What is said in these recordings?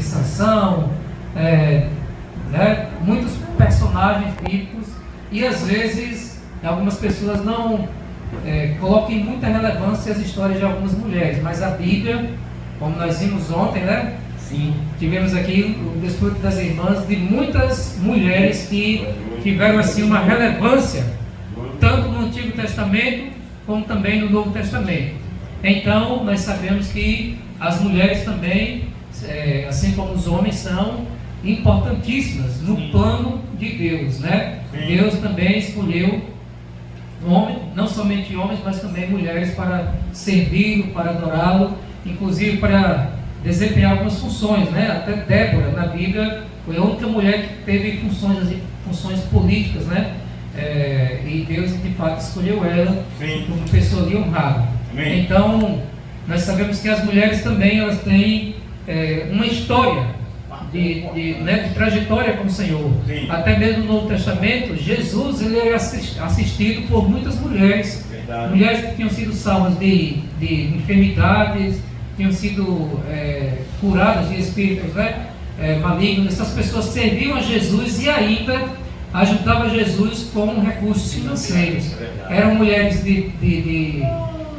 Sansão, né, muitos personagens bíblicos, e às vezes algumas pessoas não colocam em muita relevância as histórias de algumas mulheres, mas a Bíblia, como nós vimos ontem, né? Sim. Tivemos aqui o desfrute das irmãs de muitas mulheres que tiveram assim uma relevância, tanto no Antigo Testamento como também no Novo Testamento. Então, nós sabemos que as mulheres também, assim como os homens, são importantíssimas no plano de Deus, né? Deus também escolheu homens, não somente homens, mas também mulheres para servi-lo, para adorá-lo, inclusive para desempenhar algumas funções, né? Até Débora, na Bíblia, foi a única mulher que teve funções políticas, né? E Deus, de fato, escolheu ela como pessoa de honrada. Amém. Então, nós sabemos que as mulheres também, elas têm uma história de trajetória com o Senhor. Sim. Até mesmo no Novo Testamento, Jesus ele é assistido por muitas mulheres. Verdade. Mulheres que tinham sido salvas de enfermidades, tinham sido curadas de espíritos, né, malignos. Essas pessoas serviam a Jesus e ainda ajudavam Jesus com recursos financeiros. Eram mulheres de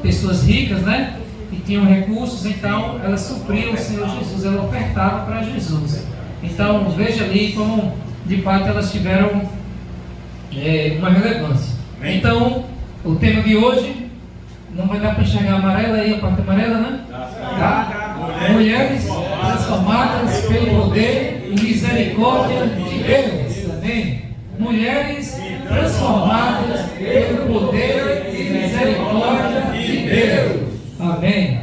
pessoas ricas, né, que tinham recursos, então elas supriam o Senhor Jesus, elas ofertavam para Jesus. Então veja ali como de fato elas tiveram uma relevância. Então o tema de hoje, não vai dar para enxergar amarela aí, a parte amarela, né? Tá? Mulheres transformadas pelo poder e misericórdia de Deus. Amém? Mulheres transformadas pelo poder e misericórdia de Deus. Amém?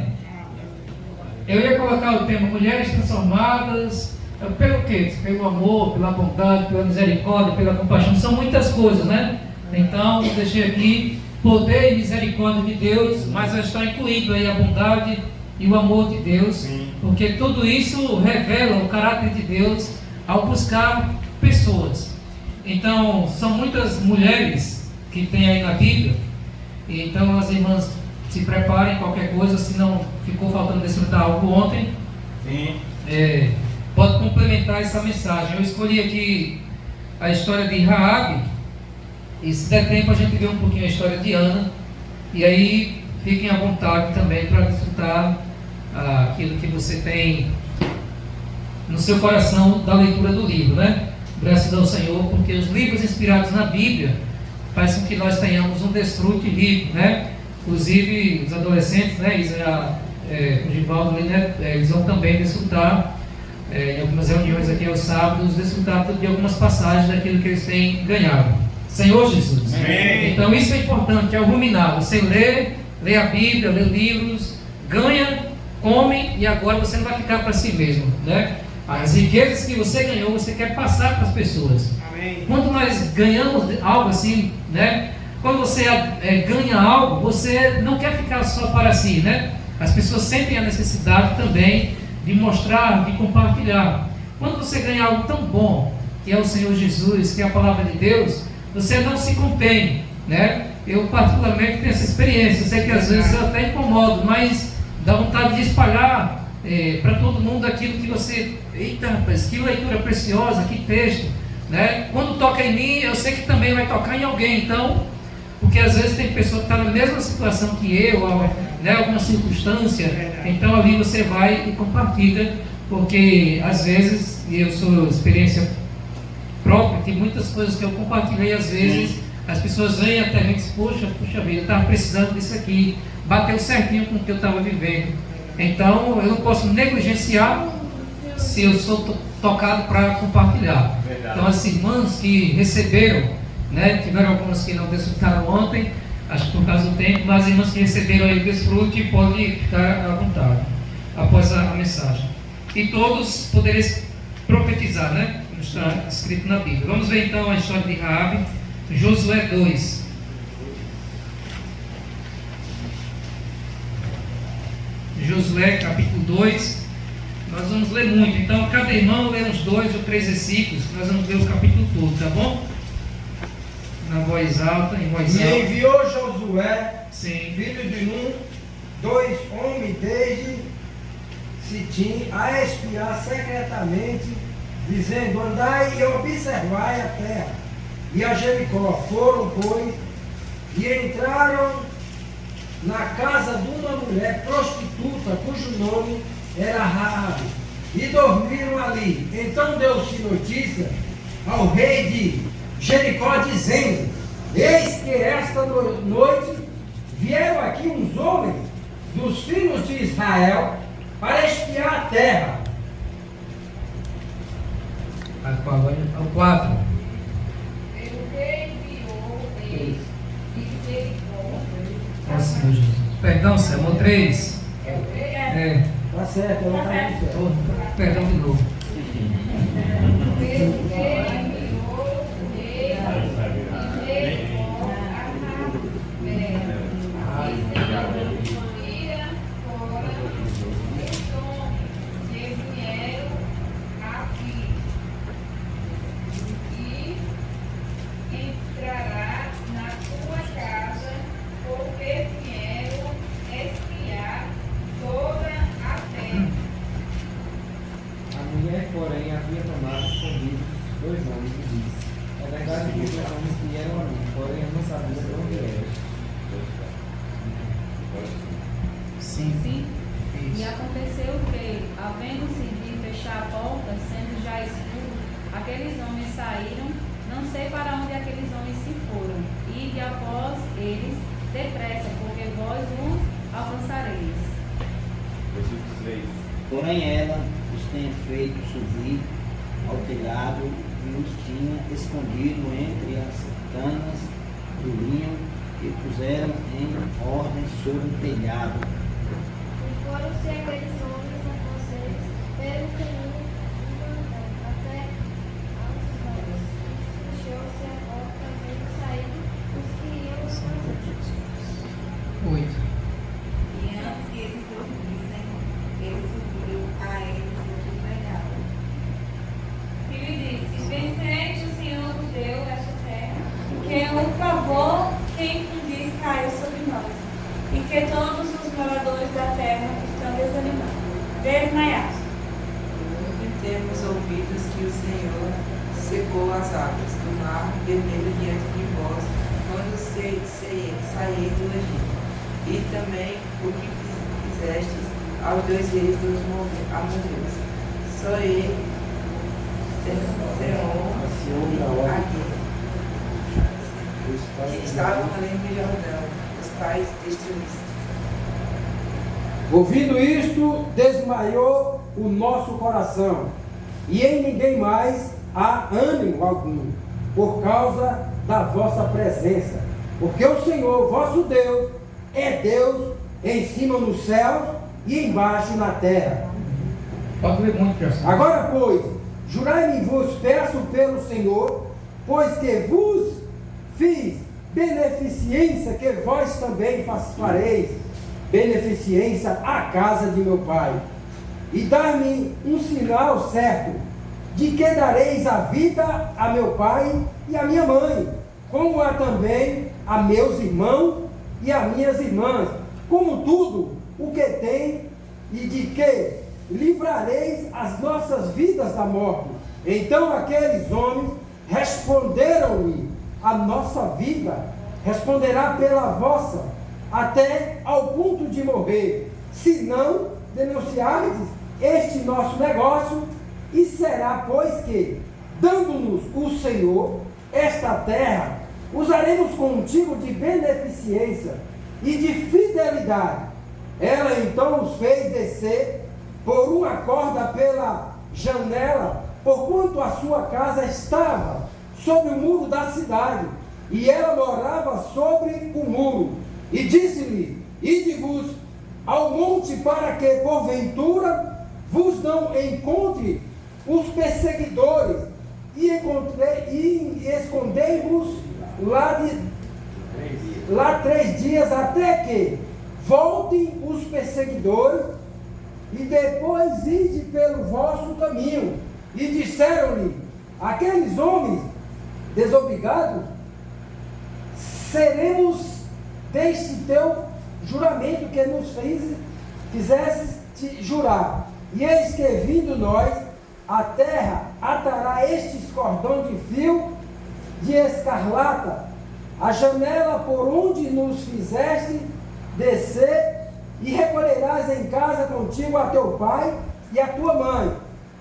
Eu ia colocar o tema mulheres transformadas pelo quê? Pelo amor, pela bondade, pela misericórdia, pela compaixão. São muitas coisas, né? Então, eu deixei aqui poder e misericórdia de Deus, mas já está incluído aí a bondade e o amor de Deus, porque tudo isso revela o caráter de Deus ao buscar pessoas. Então, são muitas mulheres que tem aí na Bíblia, então as irmãs se preparem, qualquer coisa, se não ficou faltando desfrutar algo ontem, pode complementar essa mensagem. Eu escolhi aqui a história de Raabe, e se der tempo a gente vê um pouquinho a história de Ana, e aí fiquem à vontade também para desfrutar aquilo que você tem no seu coração da leitura do livro, né? Graças ao Senhor, porque os livros inspirados na Bíblia fazem com que nós tenhamos um desfrute rico, né? Inclusive os adolescentes, né? O Givaldo, né? Eles vão também desfrutar em algumas reuniões aqui aos sábados, desfrutar de algumas passagens daquilo que eles têm ganhado. Senhor Jesus. Amém. Então isso é importante, é o ruminar. Você lê a Bíblia, lê livros, ganha, come, e agora você não vai ficar para si mesmo, né? As riquezas que você ganhou, você quer passar para as pessoas. Amém. Quando nós ganhamos algo assim, né? Quando você ganha algo, você não quer ficar só para si, né? As pessoas sentem a necessidade também de mostrar, de compartilhar. Quando você ganha algo tão bom, que é o Senhor Jesus, que é a palavra de Deus, você não se contém, né? Eu particularmente tenho essa experiência. Eu sei que às vezes eu até incomodo, mas dá vontade de espalhar para todo mundo aquilo que você... Eita, rapaz, que leitura preciosa, que texto, né? Quando toca em mim, eu sei que também vai tocar em alguém. Então, porque às vezes tem pessoa que está na mesma situação que eu, né? Alguma circunstância, então ali você vai e compartilha, porque às vezes, e eu sou experiência própria, tem muitas coisas que eu compartilhei, às vezes as pessoas vêm até mim e dizem, puxa vida, eu estava precisando disso aqui, bateu certinho com o que eu estava vivendo. Então eu não posso negligenciar se eu sou tocado para compartilhar. Então as irmãs que receberam, né, tiveram algumas que não desfrutaram ontem, acho que por causa do tempo, mas as irmãs que receberam aí o desfrute podem ficar à vontade após a mensagem. E todos podereis profetizar, né? Como está escrito na Bíblia. Vamos ver então a história de Raabe, Josué 2. Josué capítulo 2. Nós vamos ler muito, então cada irmão lê uns 2 ou 3 versículos, nós vamos ler o capítulo todo, tá bom? Na voz alta, em voz alta. E enviou Josué, Sim. filho de Nun, 2 homens desde Sitim a espiar secretamente, dizendo: andai e observai a terra. E a Jericó foram, pois, e entraram na casa de uma mulher prostituta, cujo nome era Raabe, e dormiram ali. Então deu-se notícia ao rei de Jericó, dizendo: eis que esta noite vieram aqui uns homens dos filhos de Israel para espiar a terra. Ao 4. O rei enviou eles de Jericó. Nossa, meu Jesus. Perdão, Selma, o 3. Tá certo, ela está no céu. Perdão de novo. O rei enviou eles de Jericó a Rabé. Vira fora os homens que vieram aqui, e entrará na tua casa, porque vieram espiar toda a terra. A mulher, porém, havia tomado escondidos 2 homens e disse: é verdade que os homens vieram a mim, porém eu não sabia de onde eram. Sim. Sim. E Isso. aconteceu que, havendo-se de fechar a porta, sendo já escuro, aqueles homens saíram, não sei para onde aqueles homens se foram, e de após eles, depressa, porque vós os alcançareis. Versículo 3. Porém ela os tinha feito subir ao telhado e os tinha escondido entre as canas do linho e puseram em ordem sobre o telhado. E foram-se aqueles homens a vocês pelo caminho até aos vales. E fechou-se a porta, havendo saído os que iam fazer. 8. E antes que eles dormissem, ele subiu a eles do telhado. E lhe disse: venceste o Senhor nos deu esta terra, e que o pavor que infundis caiu sobre nós, e que todos os moradores da terra estão desmaiados. E temos ouvido que o Senhor secou as águas do mar vermelho diante de vós, quando saí do Egito. E também o que fizestes aos 2 reis dos amorreus, só ele, Seom e Agui, que estavam além do Jordão, os pais destruídos. Ouvindo isto, desmaiou o nosso coração, e em ninguém mais há ânimo algum, por causa da vossa presença. Porque o Senhor, vosso Deus, é Deus em cima nos céus e embaixo na terra. Pode ler muito, Gerson. Agora, pois, jurai-me vos peço pelo Senhor, pois que vos fiz beneficência, que vós também fareis beneficência à casa de meu pai. E dar-me um sinal certo, de que dareis a vida a meu pai e a minha mãe, como a também a meus irmãos e a minhas irmãs, como tudo o que tem, e de que livrareis as nossas vidas da morte. Então aqueles homens responderam-lhe: a nossa vida responderá pela vossa, até ao ponto de morrer, se não denunciardes este nosso negócio. E será, pois, que, dando-nos o Senhor esta terra, usaremos contigo de beneficência e de fidelidade. Ela então os fez descer por uma corda pela janela, porquanto a sua casa estava sobre o muro da cidade, e ela morava sobre o muro. E disse-lhe: ide-vos ao monte, para que porventura vos não encontre os perseguidores, e escondei-vos lá 3 dias, até que voltem os perseguidores, e depois ide pelo vosso caminho. E disseram-lhe aqueles homens desobrigados: seremos deste teu juramento que nos fizeste jurar. E eis que vindo nós, a terra atará estes cordões de fio de escarlata, a janela por onde nos fizeste descer, e recolherás em casa contigo a teu pai e a tua mãe,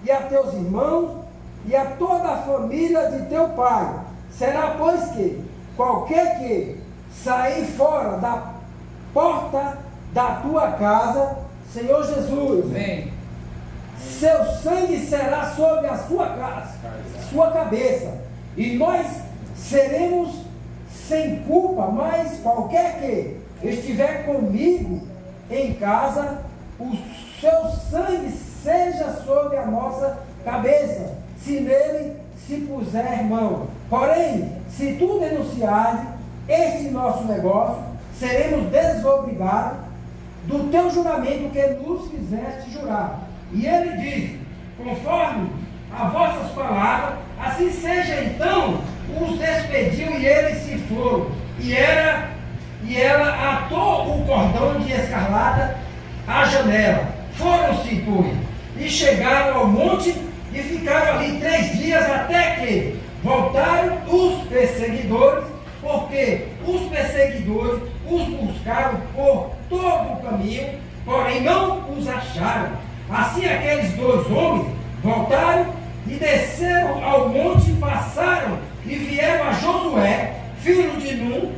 e a teus irmãos, e a toda a família de teu pai. Será, pois, que qualquer que sair fora da porta da tua casa, Senhor Jesus, Amém. seu sangue será sobre a sua casa, sua cabeça, e nós seremos sem culpa. Mas qualquer que estiver comigo em casa, o seu sangue seja sobre a nossa cabeça, se nele se puser mão. Porém, se tu denunciares este nosso negócio, seremos desobrigados do teu juramento que nos fizeste jurar. E ele disse: conforme as vossas palavras, assim seja. Então os despediu e eles se foram. E ela atou o cordão de escarlata à janela. Foram-se, pois, e chegaram ao monte e ficaram ali 3 dias, até que voltaram os perseguidores, porque os perseguidores os buscaram por todo o caminho, porém não os acharam. Assim aqueles 2 homens voltaram e desceram ao monte, passaram e vieram a Josué, filho de Nun,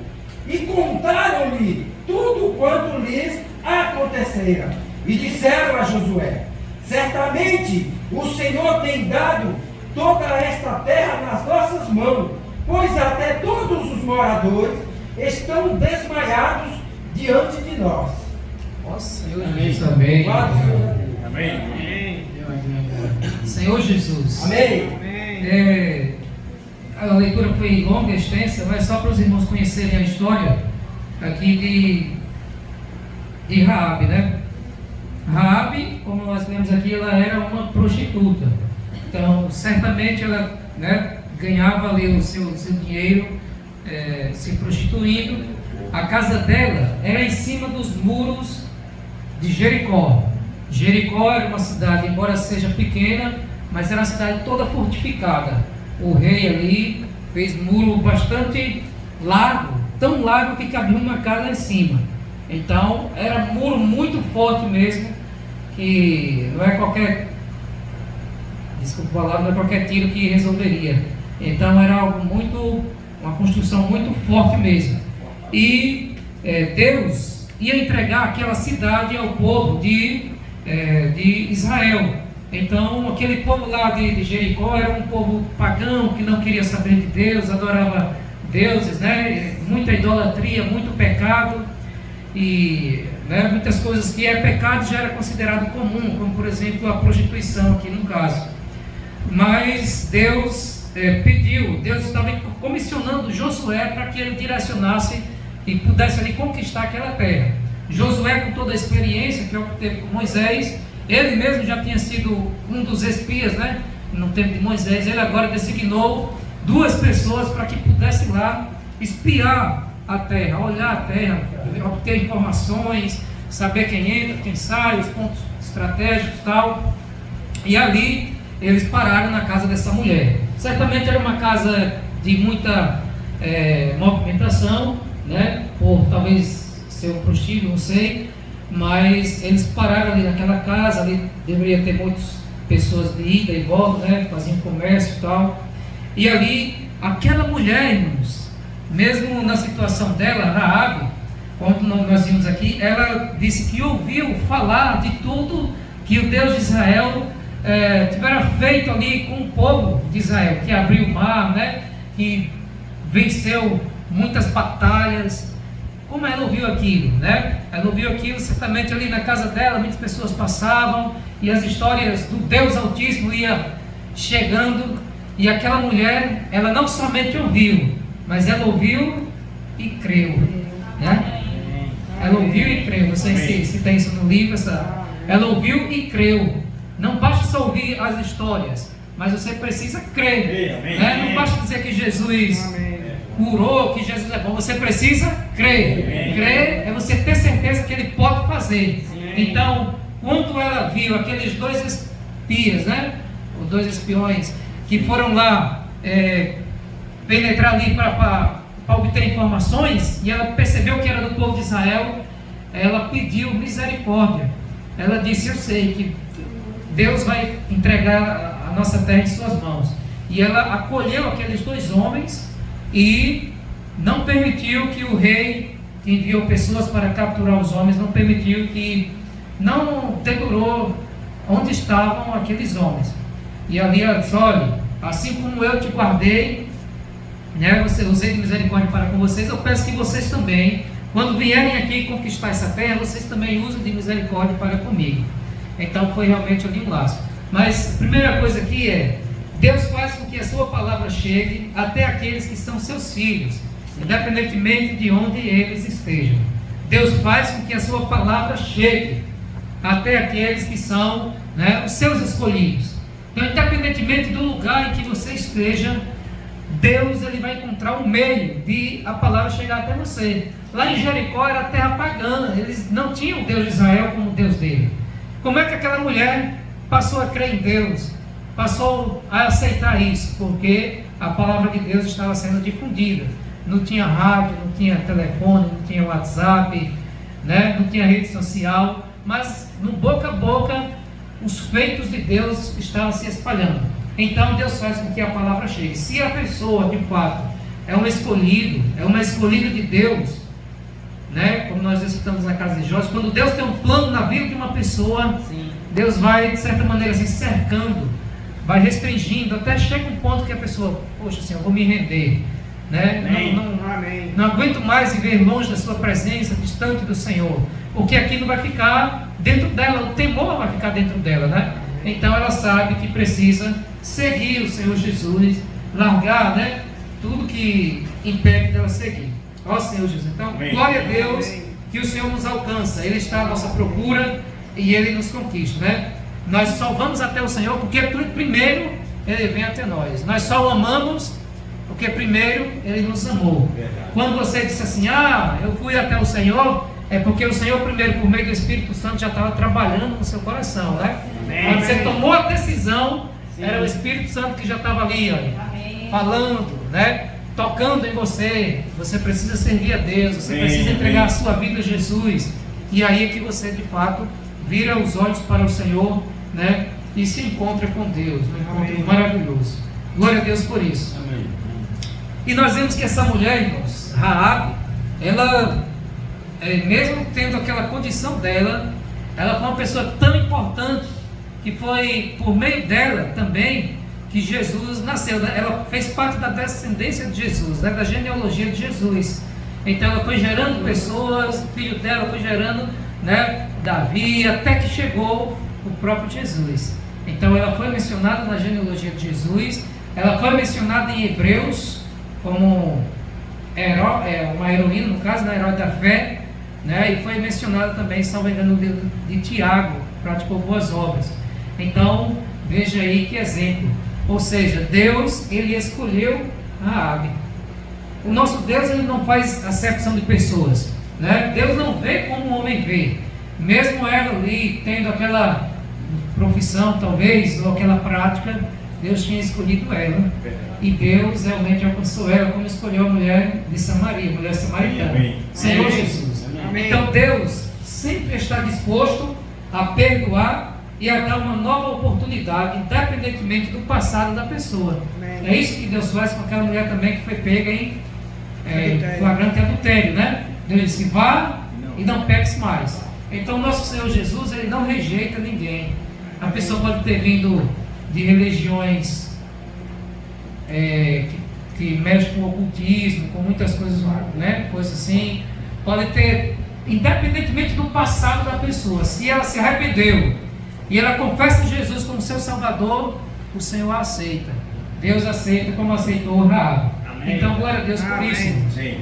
e contaram-lhe tudo quanto lhes acontecera. E disseram a Josué: certamente o Senhor tem dado toda esta terra nas nossas mãos, pois até todos os moradores estão desmaiados diante de nós. Nossa, Senhor Jesus, amém. Glória a Deus. Amém. Senhor Jesus. Amém. A leitura foi longa, extensa, mas só para os irmãos conhecerem a história aqui de Raabe, né? Raabe, como nós vemos aqui, ela era uma prostituta. Então, certamente ela, né, ganhava ali o seu dinheiro se prostituindo. A casa dela era em cima dos muros de Jericó. Jericó era uma cidade, embora seja pequena, mas era uma cidade toda fortificada. O rei ali fez muro bastante largo, tão largo que cabia uma casa em cima. Então era muro muito forte mesmo, que não é qualquer, desculpa a palavra, não é qualquer tiro que resolveria. Então era algo uma construção muito forte mesmo. E Deus ia entregar aquela cidade ao povo de Israel. Então aquele povo lá de Jericó era um povo pagão, que não queria saber de Deus, adorava deuses, né? Muita idolatria, muito pecado, e muitas coisas que é pecado já era considerado comum, como por exemplo a prostituição aqui no caso. Mas Deus Deus estava comissionando Josué para que ele direcionasse e pudesse ali conquistar aquela terra. Josué, com toda a experiência que teve com Moisés, ele mesmo já tinha sido um dos espias, né? No tempo de Moisés. Ele agora designou 2 pessoas para que pudessem lá espiar a terra, olhar a terra, obter informações, saber quem entra, quem sai, os pontos estratégicos e tal. E ali eles pararam na casa dessa mulher. Certamente era uma casa de muita movimentação, né? Por talvez ser um prostíbulo, não sei. Mas eles pararam ali naquela casa. Ali deveria ter muitas pessoas de ida e volta, né? Faziam comércio e tal. E ali, aquela mulher, irmãos, mesmo na situação dela, Raabe, quando nós vimos aqui, ela disse que ouviu falar de tudo que o Deus de Israel tivera feito ali com o povo de Israel, que abriu o mar, né? Que venceu muitas batalhas. Como ela ouviu aquilo, né? Ela ouviu aquilo certamente ali na casa dela, muitas pessoas passavam e as histórias do Deus Altíssimo ia chegando, e aquela mulher, ela não somente ouviu, mas ela ouviu e creu, né? Ela ouviu e creu. Não sei se tem isso no livro, ela ouviu e creu. Não basta só ouvir as histórias, mas você precisa crer, né? Não basta dizer que Jesus curou, que Jesus é bom. Você precisa crer. Crer é você ter certeza que Ele pode fazer. Então, quando ela viu aqueles dois espias, né? Os dois espiões que foram lá penetrar ali para obter informações, e ela percebeu que era do povo de Israel, ela pediu misericórdia. Ela disse: eu sei que Deus vai entregar a nossa terra em suas mãos. E ela acolheu aqueles dois homens e não permitiu que o rei, que enviou pessoas para capturar os homens, não permitiu que, não dedurou onde estavam aqueles homens. E ali ela disse: olha, assim como eu te guardei, né, usei de misericórdia para com vocês, eu peço que vocês também, quando vierem aqui conquistar essa terra, vocês também usem de misericórdia para comigo. Então foi realmente ali um laço. Mas a primeira coisa aqui é: Deus faz com que a sua palavra chegue até aqueles que são seus filhos, independentemente de onde eles estejam. Deus faz com que a sua palavra chegue até aqueles que são, né, os seus escolhidos. Então, independentemente do lugar em que você esteja, Deus, ele vai encontrar um meio de a palavra chegar até você. Lá em Jericó era terra pagã, eles não tinham o Deus de Israel como Deus dele. Como é que aquela mulher passou a crer em Deus, passou a aceitar isso? Porque a palavra de Deus estava sendo difundida. Não tinha rádio, não tinha telefone, não tinha WhatsApp, né? Não tinha rede social, mas no boca a boca os feitos de Deus estavam se espalhando. Então Deus faz com que a palavra chegue. Se a pessoa de fato é um escolhido, é uma escolhida de Deus, né? Como nós estamos na casa de Jó, quando Deus tem um plano na vida de uma pessoa, sim, Deus vai de certa maneira assim, cercando, vai restringindo, até chega um ponto que a pessoa: poxa, Senhor, eu vou me render, né? Não aguento mais viver longe da sua presença, distante do Senhor, porque aquilo vai ficar dentro dela, o temor vai ficar dentro dela, né? Então ela sabe que precisa seguir o Senhor Jesus, largar, né, tudo que impede dela seguir. Ó Senhor Jesus, então, amém. Glória a Deus, amém, que o Senhor nos alcança, Ele está à nossa procura e Ele nos conquista, né? Nós só vamos até o Senhor porque primeiro Ele vem até nós. Nós só o amamos porque primeiro Ele nos amou. Verdade. Quando você disse assim: ah, eu fui até o Senhor, é porque o Senhor primeiro, por meio do Espírito Santo, já estava trabalhando no seu coração, né? Amém. Quando você tomou a decisão, sim, era o Espírito Santo que já estava ali, ó, falando, né? Tocando em você. Você precisa servir a Deus, você precisa entregar a sua vida a Jesus. E aí é que você de fato vira os olhos para o Senhor, né? E se encontra com Deus, um encontro maravilhoso. Glória a Deus por isso. Amém. E nós vemos que essa mulher, irmãos, Raabe, ela, mesmo tendo aquela condição dela, ela foi uma pessoa tão importante que foi por meio dela também que Jesus nasceu. Ela fez parte da descendência de Jesus, né, da genealogia de Jesus. Então ela foi gerando pessoas, o filho dela foi gerando, né, Davi, até que chegou o próprio Jesus. Então ela foi mencionada na genealogia de Jesus, ela foi mencionada em Hebreus como uma heroína, no caso, na herói da fé, né, e foi mencionada também, salvo engano, de Tiago, praticou boas obras. Então veja aí que exemplo. Ou seja, Deus, Ele escolheu Raabe. O nosso Deus, Ele não faz acepção de pessoas, né? Deus não vê como o homem vê. Mesmo ela ali tendo aquela profissão talvez, ou aquela prática, Deus tinha escolhido ela. E Deus realmente alcançou ela, como escolheu a mulher de Samaria, a mulher samaritana. Amém. Senhor Jesus. Amém. Então Deus sempre está disposto a perdoar e a dar uma nova oportunidade, independentemente do passado da pessoa. Amém. É isso que Deus faz com aquela mulher também que foi pega em flagrante adultério, né? Deus disse: vá e não peques mais. Então nosso Senhor Jesus, Ele não rejeita ninguém. A pessoa pode ter vindo de religiões que mexem com o ocultismo, com muitas coisas, né? Coisas assim. Pode ter, independentemente do passado da pessoa, se ela se arrependeu e ela confessa Jesus como seu Salvador, o Senhor a aceita. Deus aceita como aceitou Raabe. Então, glória a Deus por isso.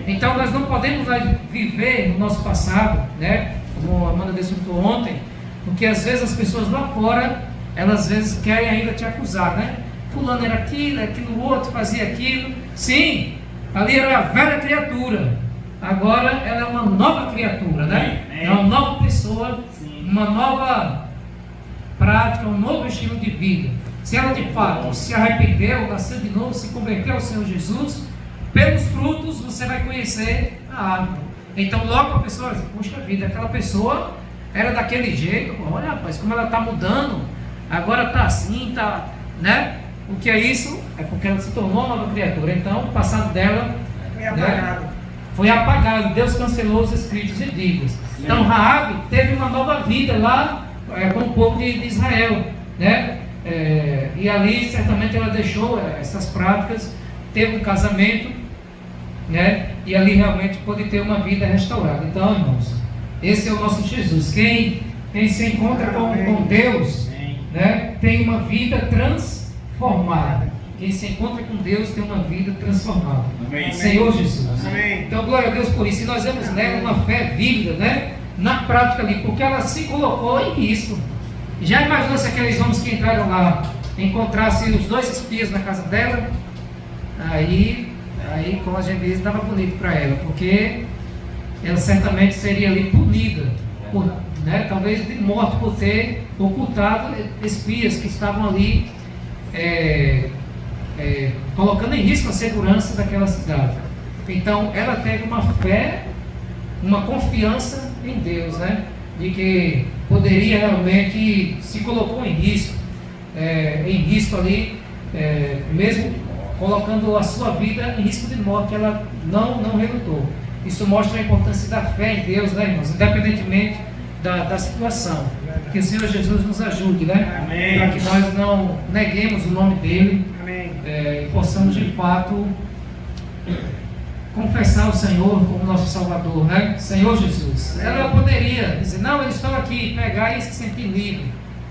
Então, nós não podemos viver no nosso passado, né? Como a Amanda desfrutou ontem, porque às vezes as pessoas lá fora, elas às vezes querem ainda te acusar, né? Fulano era aquilo outro, fazia aquilo. Sim, ali era a velha criatura. Agora ela é uma nova criatura, né? É uma nova pessoa, uma nova prática, um novo estilo de vida. Se ela de fato se arrependeu, nasceu de novo, se converteu ao Senhor Jesus, pelos frutos você vai conhecer a árvore. Então logo a pessoa diz, puxa vida, aquela pessoa era daquele jeito, olha rapaz, como ela está mudando, agora está assim, está, né? O que é isso? É porque ela se tornou uma nova criatura. Então o passado dela foi apagado. Deus cancelou os escritos e dívidas. Então Raabe teve uma nova vida lá com o povo de Israel, né? E ali certamente ela deixou essas práticas, teve um casamento, né? E ali realmente pôde ter uma vida restaurada. Então, irmãos, esse é o nosso Jesus. Quem se encontra com Deus, né, tem uma vida transformada. Quem se encontra com Deus tem uma vida transformada. Amém. Senhor Jesus. Amém. Então, glória a Deus por isso. E nós vemos nela uma fé vívida, né? Na prática ali, porque ela se colocou em risco. Já imaginou se aqueles homens que entraram lá encontrassem os 2 espias na casa dela? Aí como a gente diz, estava bonito para ela, porque ela certamente seria ali punida, né? Talvez de morte por ter ocultado espias que estavam ali colocando em risco a segurança daquela cidade. Então ela teve uma fé, uma confiança em Deus, né? De que poderia realmente, se colocou em risco ali, mesmo colocando a sua vida em risco de morte, ela não relutou. Isso mostra a importância da fé em Deus, né, irmãos? Independentemente da situação. Que o Senhor Jesus nos ajude, né? Para que nós não neguemos o nome dele. E possamos de fato confessar o Senhor como nosso Salvador, né? Senhor Jesus. Ela poderia dizer, não, eles estão aqui, pegar e se sentir livre.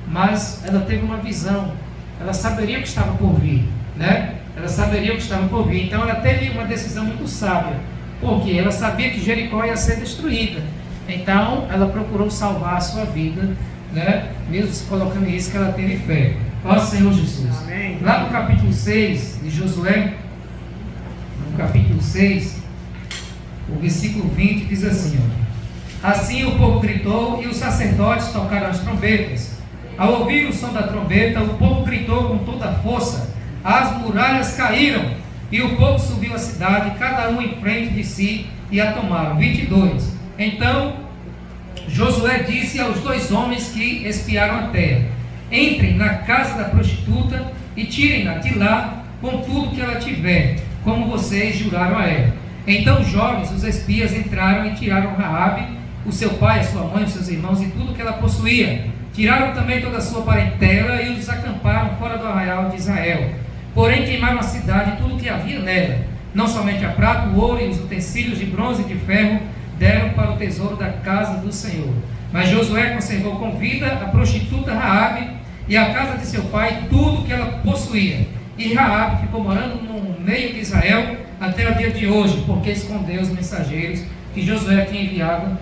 Mas ela teve uma visão. Ela saberia o que estava por vir, né? Ela saberia o que estava por vir. Então ela teve uma decisão muito sábia. Porque ela sabia que Jericó ia ser destruída. Então ela procurou salvar a sua vida, né? Mesmo se colocando nisso que ela teve fé. Ó Senhor Jesus. Amém. Lá no capítulo 6 de Josué, no capítulo 6, o versículo 20 diz assim, ó: assim o povo gritou e os sacerdotes tocaram as trombetas. Ao ouvir o som da trombeta, o povo gritou com toda a força, as muralhas caíram e o povo subiu a cidade, cada um em frente de si, e a tomaram. 22. Então Josué disse aos 2 homens que espiaram a terra: entrem na casa da prostituta e tirem-na de lá com tudo que ela tiver, como vocês juraram a ela. Então os jovens, os espias, entraram e tiraram Raabe, o seu pai, a sua mãe, os seus irmãos e tudo que ela possuía. Tiraram também toda a sua parentela e os acamparam fora do arraial de Israel. Porém queimaram a cidade e tudo o que havia nela, não somente a prata, o ouro e os utensílios de bronze e de ferro, deram para o tesouro da casa do Senhor. Mas Josué conservou com vida a prostituta Raabe e a casa de seu pai, tudo o que ela possuía. E Raabe ficou morando no meio de Israel até o dia de hoje, porque escondeu os mensageiros que Josué tinha enviado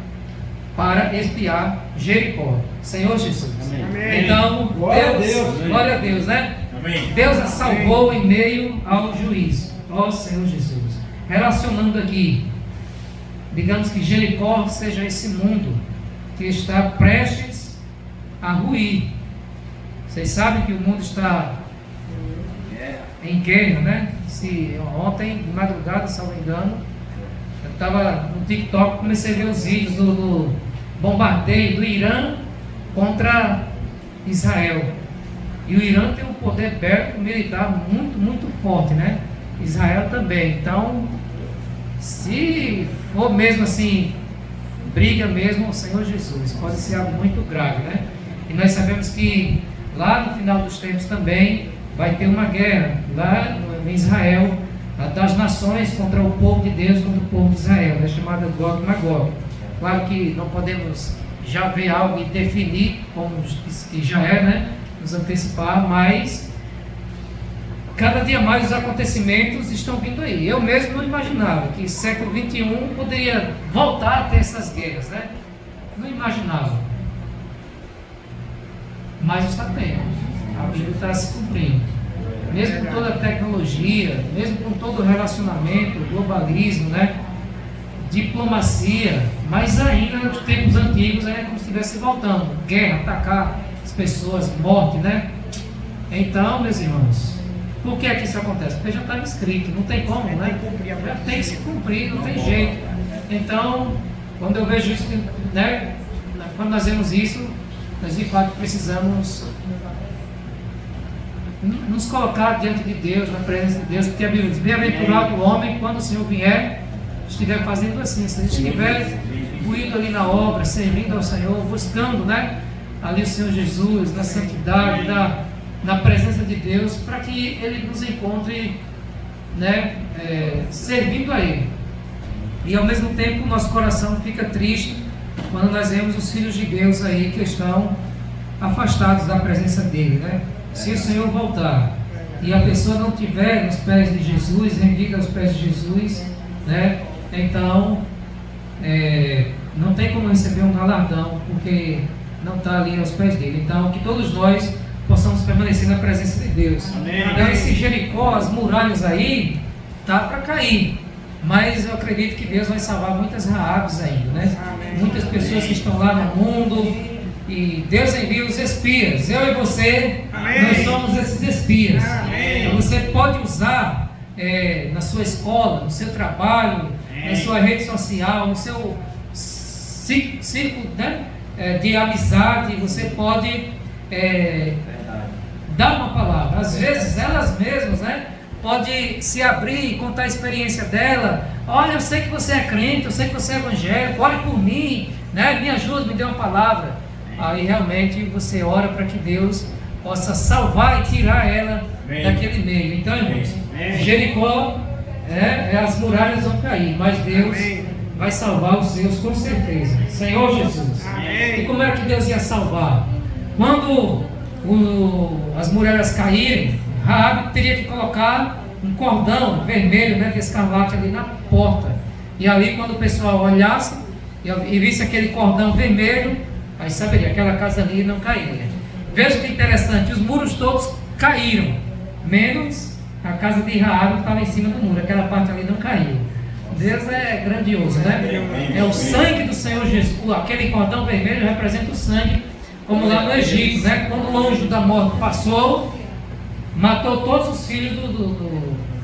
para espiar Jericó. Senhor Jesus. Amém. Então, glória a Deus, né? Amém. Deus a salvou em meio ao juízo. Ó Senhor Jesus. Relacionando aqui, digamos que Jericó seja esse mundo que está prestes a ruir. Vocês sabem que o mundo está em guerra, né? Ontem, de madrugada, se não me engano, eu estava no TikTok, comecei a ver os vídeos do bombardeio do Irã contra Israel. E o Irã tem um poder bélico militar muito, muito forte, né? Israel também. Então, se for mesmo assim, briga mesmo o Senhor Jesus, pode ser algo muito grave, né? E nós sabemos que lá no final dos tempos também vai ter uma guerra lá em Israel, das nações contra o povo de Deus, contra o povo de Israel, é chamada Gog e Magog. Claro que não podemos já ver algo e definir como que já é, né? Nos antecipar, mas cada dia mais os acontecimentos estão vindo aí. Eu mesmo não imaginava que século XXI poderia voltar a ter essas guerras, né? Não imaginava. Mas está tendo. A Bíblia está se cumprindo. Mesmo com toda a tecnologia, mesmo com todo o relacionamento, o globalismo, né? Diplomacia, mas ainda nos tempos antigos é como se estivesse voltando. Guerra, atacar as pessoas, morte, né? Então, meus irmãos, por que é que isso acontece? Porque já estava escrito, não tem como, né? Já tem que se cumprir, não tem jeito. Então, quando eu vejo isso, né? Quando nós vemos isso, nós de fato precisamos nos colocar diante de Deus, na presença de Deus, porque a Bíblia diz: bem-aventurado o homem quando o Senhor vier, estiver fazendo assim, se ele estiver imbuído ali na obra, servindo ao Senhor, buscando, né, ali o Senhor Jesus, na santidade, na presença de Deus, para que Ele nos encontre, né, servindo a Ele. E ao mesmo tempo, nosso coração fica triste quando nós vemos os filhos de Deus aí que estão afastados da presença dEle, né? Se o Senhor voltar e a pessoa não estiver nos pés de Jesus, rendida aos pés de Jesus, né, então não tem como receber um galardão, porque não está ali aos pés dele. Então, que todos nós possamos permanecer na presença de Deus. Amém. Então, esse Jericó, as muralhas aí, tá para cair, mas eu acredito que Deus vai salvar muitas Raabes ainda, né? Muitas pessoas que estão lá no mundo. E Deus envia os espias. Eu e você, nós somos esses espias. Então você pode usar na sua escola, no seu trabalho, na sua rede social, no seu círculo, né, de amizade. Você pode dar uma palavra. Às vezes elas mesmas, né, pode se abrir e contar a experiência dela. Olha, eu sei que você é crente, eu sei que você é evangélico, ore por mim, né, me ajuda, me dê uma palavra. Aí realmente você ora para que Deus possa salvar e tirar ela daquele meio. Então, irmãos, Jericó, as muralhas vão cair, mas Deus vai salvar os seus com certeza. Senhor Jesus. E como é que Deus ia salvar? Quando as muralhas caírem, Raabe teria que colocar um cordão vermelho, né, de escarlate ali na porta. E ali, quando o pessoal olhasse e visse aquele cordão vermelho, aí saberia, aquela casa ali não cairia. Veja que interessante, os muros todos caíram, menos a casa de Raabe que estava em cima do muro, aquela parte ali não caiu. Deus é grandioso, né? É o sangue do Senhor Jesus, aquele cordão vermelho representa o sangue, como lá no Egito, né? Quando o anjo da morte passou, matou todos os filhos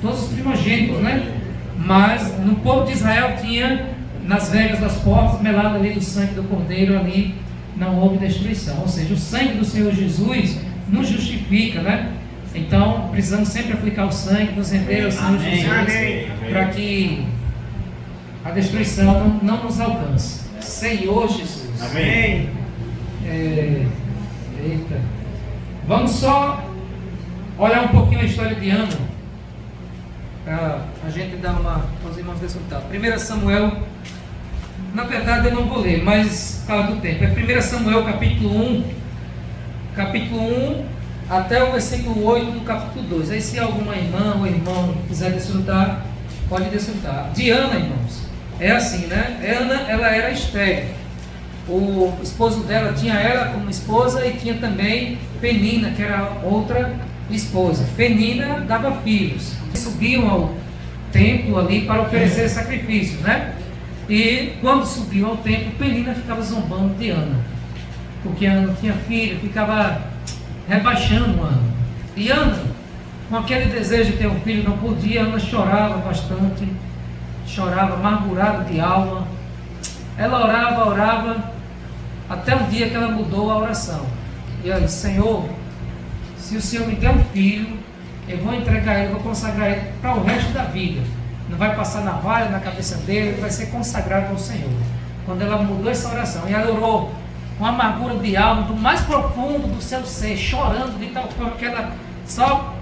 todos os primogênitos, né? Mas no povo de Israel tinha, nas vegas das portas, melado ali do sangue do cordeiro ali, não houve destruição. Ou seja, o sangue do Senhor Jesus nos justifica, né? Então, precisamos sempre aplicar o sangue, nos render ao Senhor Jesus, para que a destruição não nos alcance. Senhor Jesus. Amém. Eita. Vamos só olhar um pouquinho a história de Ana, para a gente dar os irmãos desfrutar. 1 Samuel, na verdade eu não vou ler, mas por causa do tempo. É 1 Samuel capítulo 1 até o versículo 8 do capítulo 2. Aí se alguma irmã ou irmão quiser desfrutar, pode desfrutar. De Ana, irmãos, é assim, né? Ana, ela era estéril. O esposo dela tinha ela como esposa e tinha também Penina, que era outra esposa. Penina dava filhos. Subiam ao templo ali para oferecer sacrifícios, né? E quando subiu ao templo, Penina ficava zombando de Ana, porque Ana não tinha filho, ficava rebaixando Ana. E Ana, com aquele desejo de ter um filho, não podia. Ana chorava bastante, chorava amargurada de alma. Ela orava, até um dia que ela mudou a oração. E ela disse: Senhor, se o Senhor me der um filho, eu vou entregar ele, vou consagrar ele para o resto da vida. Não vai passar navalha na cabeça dele, ele vai ser consagrado ao Senhor. Quando ela mudou essa oração, e ela orou com amargura de alma, do mais profundo do seu ser, chorando de tal forma que ela só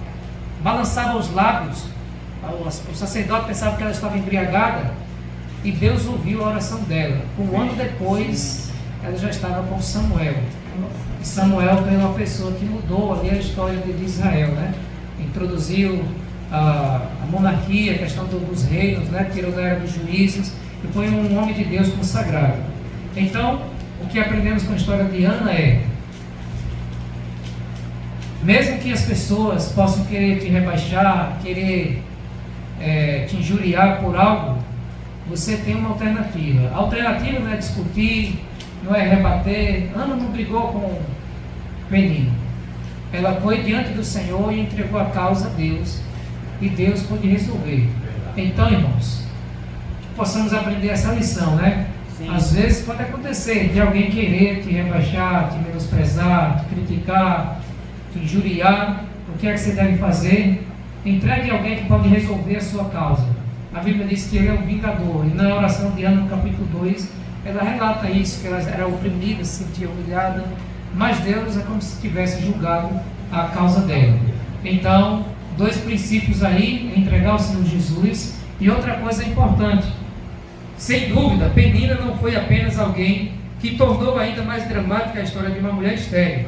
balançava os lábios. O sacerdote pensava que ela estava embriagada, e Deus ouviu a oração dela. Um ano depois, ela já estava com Samuel. E Samuel foi uma pessoa que mudou ali a história de Israel, né? Introduziu a monarquia, a questão dos reinos, né? Tirou da era dos juízes e foi um homem de Deus consagrado. Então, o que aprendemos com a história de Ana é: mesmo que as pessoas possam querer te rebaixar, querer te injuriar por algo, você tem uma alternativa. A alternativa não é discutir, não é rebater. Ana não brigou Penina. Ela foi diante do Senhor e entregou a causa a Deus, e Deus pôde resolver. Então, irmãos, possamos aprender essa lição, né? Sim. Às vezes pode acontecer de alguém querer te rebaixar, te menosprezar, te criticar, te injuriar. O que é que você deve fazer? Entregue a alguém que pode resolver a sua causa. A Bíblia diz que ele é um vingador, e na oração de Ana, no capítulo 2, ela relata isso, que ela era oprimida, se sentia humilhada, mas Deus é como se tivesse julgado a causa dela. Então, 2 princípios aí: entregar ao Senhor Jesus. E outra coisa importante, sem dúvida, Penina não foi apenas alguém que tornou ainda mais dramática a história de uma mulher estéril,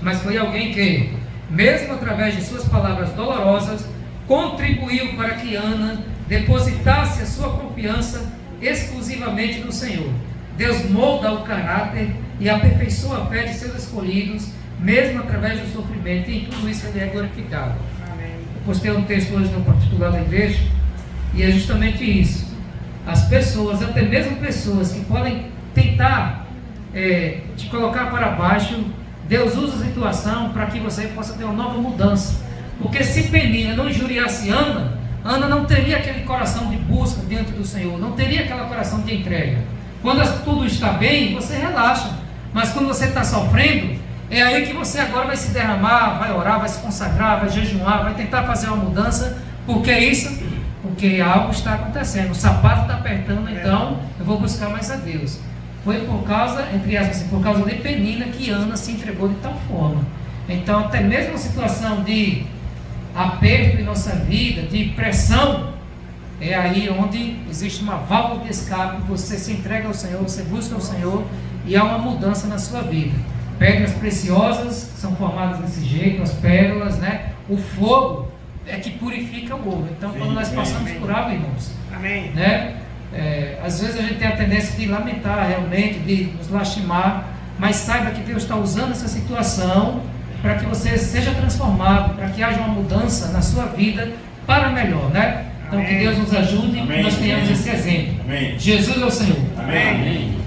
mas foi alguém que, mesmo através de suas palavras dolorosas, contribuiu para que Ana depositasse a sua confiança exclusivamente no Senhor. Deus molda o caráter e aperfeiçoa a fé de seus escolhidos, mesmo através do sofrimento, e em tudo isso ele é glorificado. Eu postei um texto hoje no particular da igreja, e é justamente isso. As pessoas, até mesmo pessoas que podem tentar te colocar para baixo, Deus usa a situação para que você possa ter uma nova mudança. Porque se Penina não injuriasse Ana, Ana não teria aquele coração de busca diante do Senhor, não teria aquele coração de entrega. Quando tudo está bem, você relaxa. Mas quando você está sofrendo, é aí que você agora vai se derramar, vai orar, vai se consagrar, vai jejuar, vai tentar fazer uma mudança. Por que isso? Porque algo está acontecendo, o sapato está apertando, então eu vou buscar mais a Deus. Foi por causa, entre aspas, assim, por causa de Penina que Ana se entregou de tal forma. Então, até mesmo a situação de aperto em nossa vida, de pressão, é aí onde existe uma válvula de escape. Você se entrega ao Senhor, você busca o Senhor e há uma mudança na sua vida. Pedras preciosas são formadas desse jeito, as pérolas, né? O fogo é que purifica o ouro. Então, quando nós passamos por água, irmãos, né? Às vezes a gente tem a tendência de lamentar realmente, de nos lastimar, mas saiba que Deus está usando essa situação para que você seja transformado, para que haja uma mudança na sua vida para melhor, né? Então, que Deus nos ajude e que nós tenhamos esse exemplo. Amém. Jesus é o Senhor. Amém.